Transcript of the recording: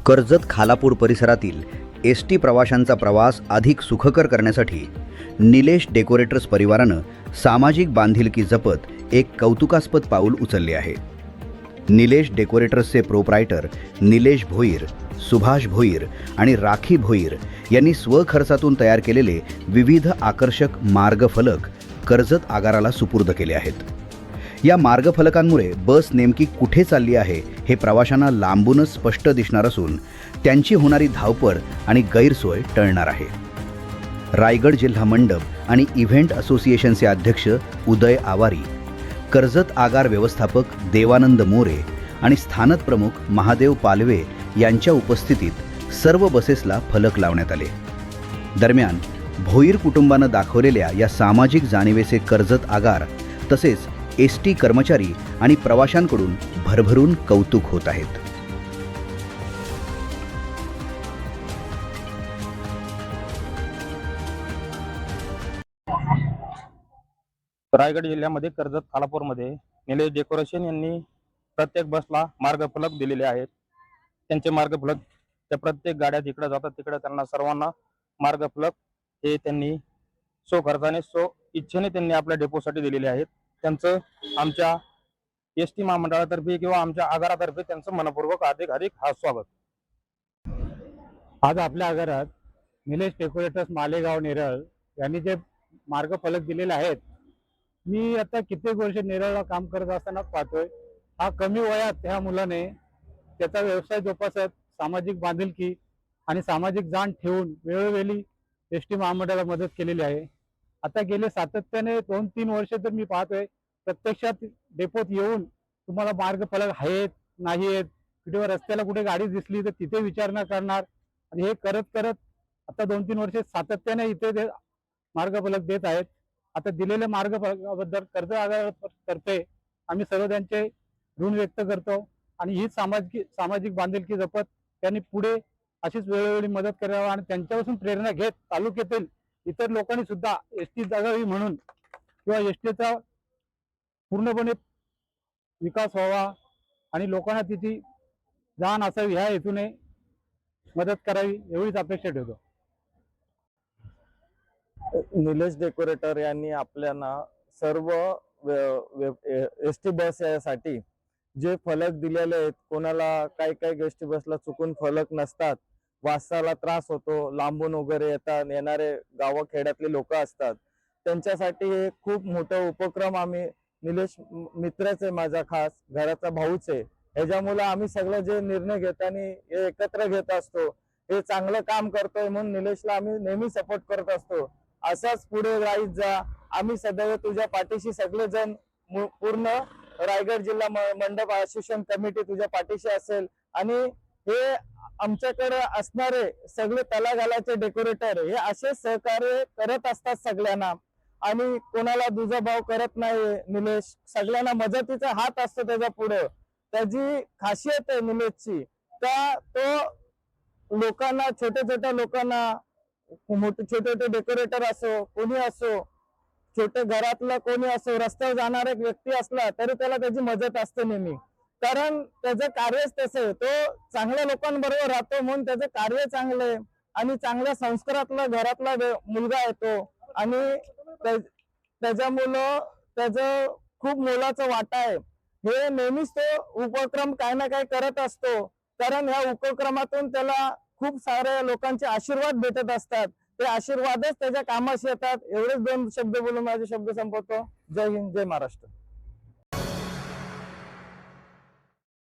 कर्जत खालापूर परिसरातील एसटी प्रवाशांचा प्रवास अधिक सुखकर करण्यासाठी निलेश डेकोरेटर्स परिवारानं सामाजिक बांधिलकी जपत एक कौतुकास्पद पाऊल उचलले आहे। निलेश डेकोरेटर्सचे प्रोप्रायटर निलेश भोईर, सुभाष भोईर आणि राखी भोईर यांनी स्वखर्चातून तयार केलेले विविध आकर्षक मार्गफलक कर्जत आगाराला सुपूर्द केले आहेत। या मार्गफलकांमुळे बस नेमकी कुठे चालली आहे हे प्रवाशांना लांबूनच स्पष्ट दिसणार असून त्यांची होणारी धावपळ आणि गैरसोय टळणार आहे। रायगड जिल्हा मंडप आणि इव्हेंट असोसिएशनचे अध्यक्ष उदय आवारी, कर्जत आगार व्यवस्थापक देवानंद मोरे आणि स्थानक प्रमुख महादेव पालवे यांच्या उपस्थितीत सर्व बसेसला फलक लावण्यात आले। दरम्यान भोईर कुटुंबानं दाखवलेल्या या सामाजिक जाणीवेचे कर्जत आगार तसेच एसटी कर्मचारी आणि प्रवाशांकडून भरभरून कौतुक होत आहेत। रायगड जिल्ह्यामध्ये कर्जत खालापूरमध्ये निलेश डेकोरेशन यांनी प्रत्येक बसला मार्गफलक दिलेले आहेत। त्यांचे मार्गफलक त्या प्रत्येक गाड्या जिकडे जातात तिकडे त्यांना सर्वांना मार्गफलक हे त्यांनी स्वखर्चाने इच्छेने त्यांनी आपल्या डेपोसाठी दिलेले आहेत। त्यांचं आमच्या एसटी महामंडळातर्फे किंवा आमच्या आगारातर्फे त्यांचं मनपूर्वक हार्दिक हार्दिक स्वागत। आज आपल्या आगारात निलेश डेकोरेटर्स मालेगाव नेरळ यांनी जे मार्गफलक दिलेले आहेत, मी आता कित्येक वर्ष नेरळला काम करत असताना पाहतोय, हा कमी वयात ह्या मुलाने त्याचा व्यवसाय जोपासत सामाजिक बांधिलकी आणि सामाजिक जाण ठेवून वेळोवेळी एसटी महामंडळाला मदत केलेली आहे। आता गेले सातत्याने 2-3 वर्ष तर मी पाहतोय प्रत्यक्षात डेपोत येऊन तुम्हाला मार्गफलक आहेत नाही आहेत, कुठे रस्त्याला कुठे गाडी दिसली तर तिथे विचारणा करणार आणि हे करत करत आता 2-3 वर्ष सातत्याने इथे मार्गफलक देत आहेत। आता दिलेल्या मार्गफलकाबद्दल कर्जत आगारातर्फे आम्ही सर्व त्यांचे ऋण व्यक्त करतो आणि ही सामाजिक बांधिलकी जपत त्यांनी पुढे अशीच वेळोवेळी मदत करावी आणि त्यांच्यापासून प्रेरणा घेत तालुक्यातील इतर लोकांनी सुद्धा एसटी जगावी म्हणून किंवा एसटीचा पूर्णपणे विकास व्हावा आणि लोकांना तिची जाण असावी ह्या हेतूने मदत करावी एवढीच अपेक्षा ठेवतो। निलेश डेकोरेटर यांनी आपल्याला सर्व एसटी बस यासाठी जे फलक दिलेले आहेत, कोणाला काही एसटी बसला चुकून फलक नसतात, वासाला त्रास होतो, लांबून वगैरे येणारे गावाखेड्यातले लोक असतात, त्यांच्यासाठी हे खूप मोठा उपक्रम आम्ही निलेश मित्रच आहे, माझा खास घराचा भाऊच आहे, ह्याच्यामुळे आम्ही सगळं जे निर्णय घेताना हे एकत्र घेत असतो। हे चांगलं काम करतोय म्हणून निलेशला आम्ही नेहमी सपोर्ट करत असतो। असाच पुढे राहीत जा, आम्ही सदैव तुझ्या पाठीशी, सगळेजण पूर्ण रायगड जिल्हा मंडप असोसिएशन कमिटी तुझ्या पाठीशी असेल आणि हे आमच्याकडे असणारे सगळे तलागालाचे डेकोरेटर हे असे सहकार्य करत असतात सगळ्यांना आणि कोणाला दुजाभाव करत नाही। निलेश सगळ्यांना मदतीचा हात असतो त्याच्या पुढे, त्याची खासियत आहे निलेशची। तो लोकांना, छोट्या लोकांना, छोटे डेकोरेटर असो, कोणी असो, छोटे घरातला कोणी असो, रस्त्यावर जाणारा एक व्यक्ती असला तरी त्याला त्याची मदत असते नेहमी, कारण त्याचं कार्यच तसं आहे। तो चांगल्या लोकांबरोबर राहतो म्हणून त्याचं कार्य चांगलं आहे आणि चांगल्या संस्कारातला घरातला मुलगा आहे तो आणि त्याच्यामुळं त्याचं खूप मोलाचा वाटा आहे। हे नेहमीच तो उपक्रम काही ना काही करत असतो, कारण ह्या उपक्रमातून त्याला खूप साऱ्या लोकांचे आशीर्वाद भेटत असतात, ते आशीर्वादच त्याच्या कामास येतात। एवढेच 2 शब्द बोलून माझे शब्द संपवतो। जय हिंद, जय महाराष्ट्र।